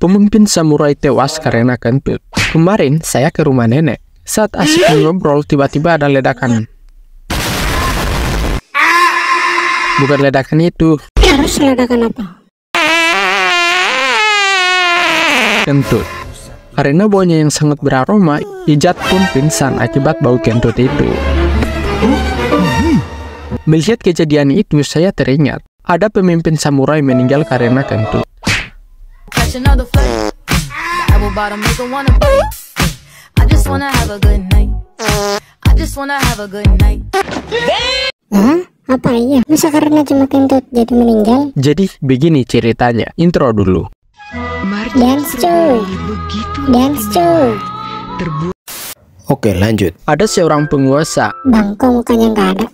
Pemimpin samurai tewas karena kentut. Kemarin saya ke rumah nenek. Saat asik ngobrol, tiba-tiba ada ledakan. Bukan ledakan itu. Terus ledakan apa? Kentut. Karena baunya yang sangat beraroma, Ijat pun pingsan akibat bau kentut itu. Melihat kejadian itu, saya teringat ada pemimpin samurai meninggal karena kentut. Hah? Apa iya? Masa karena cuma kentut jadi meninggal? Jadi begini ceritanya. Intro dulu. Dance cuy. Dance cuy. Oke, lanjut. Ada seorang penguasa. Bang, kok mukanya nggak ada?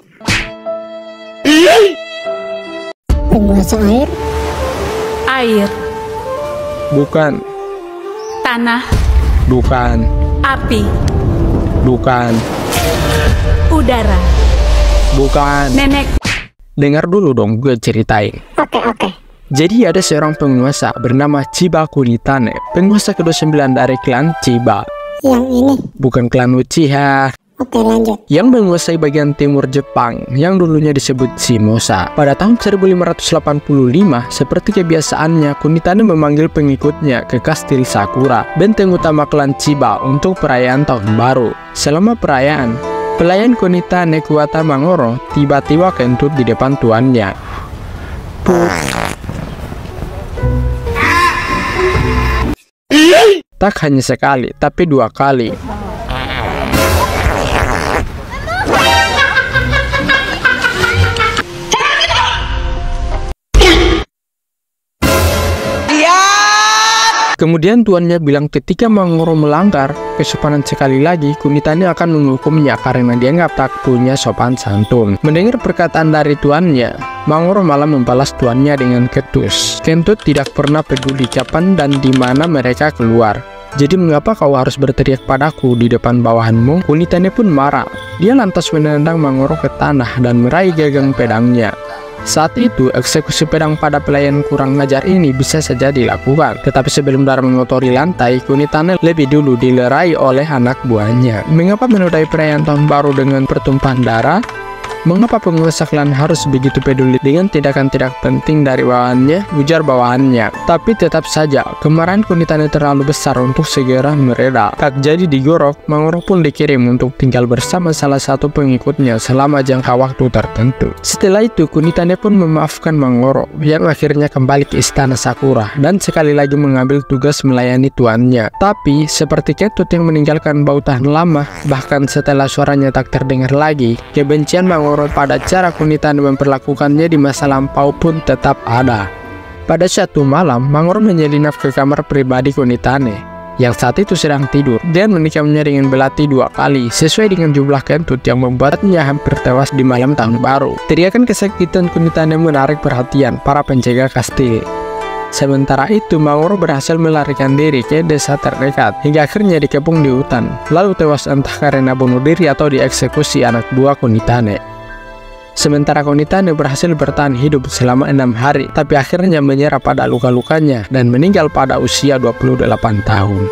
Penguasa air? Air, Bukan. tanah, Bukan. api, Bukan. udara, Bukan. nenek. Dengar dulu dong gue ceritain. Oke. Jadi ada seorang penguasa bernama Chiba Kunitane. Penguasa ke-29 dari klan Chiba. Yang ini? Bukan klan Uchiha. Oke, lanjut. Yang menguasai bagian timur Jepang yang dulunya disebut Shimosa. Pada tahun 1585, seperti kebiasaannya, Kunitane memanggil pengikutnya ke Kastil Sakura, benteng utama klan Chiba, untuk perayaan tahun baru. Selama perayaan, pelayan Kunitane Kuwata Mangoro tiba-tiba kentut di depan tuannya. Tak hanya sekali, tapi 2 kali. Kemudian tuannya bilang ketika Mangoro melanggar kesopanan sekali lagi, Kunitane akan menghukumnya karena dianggap tak punya sopan santun. Mendengar perkataan dari tuannya, Mangoro malah membalas tuannya dengan ketus. Kentut tidak pernah peduli kapan dan di mana mereka keluar. Jadi mengapa kau harus berteriak padaku di depan bawahanmu? Kunitane pun marah. Dia lantas menendang Mangoro ke tanah dan meraih gagang pedangnya. Saat itu, eksekusi pedang pada pelayan kurang ngajar ini bisa saja dilakukan. Tetapi sebelum darah mengotori lantai, Kunitane lebih dulu dilerai oleh anak buahnya. Mengapa menodai perayaan tahun baru dengan pertumpahan darah? Mengapa penguasa klan harus begitu peduli dengan tindakan tidak penting dari bawahannya? Ujar bawahannya. Tapi tetap saja, kemarahan Kunitane terlalu besar untuk segera mereda. Tak jadi digorok, Mangoro pun dikirim untuk tinggal bersama salah satu pengikutnya selama jangka waktu tertentu. Setelah itu, Kunitane pun memaafkan Mangoro, yang akhirnya kembali ke istana Sakura dan sekali lagi mengambil tugas melayani tuannya. Tapi, seperti kentut yang meninggalkan bau tahan lama, bahkan setelah suaranya tak terdengar lagi, kebencian Mangoro pada cara Kunitane memperlakukannya di masa lampau pun tetap ada. Pada suatu malam, Mangoro menyelinap ke kamar pribadi Kunitane, yang saat itu sedang tidur, dan menikamnya dengan belati 2 kali, sesuai dengan jumlah kentut yang membuatnya hampir tewas di malam tahun baru. Teriakan kesakitan Kunitane menarik perhatian para penjaga kastil. Sementara itu, Mangoro berhasil melarikan diri ke desa terdekat, hingga akhirnya dikepung di hutan, lalu tewas entah karena bunuh diri atau dieksekusi anak buah Kunitane. Sementara Kunitane berhasil bertahan hidup selama 6 hari, tapi akhirnya menyerah pada luka-lukanya dan meninggal pada usia 28 tahun.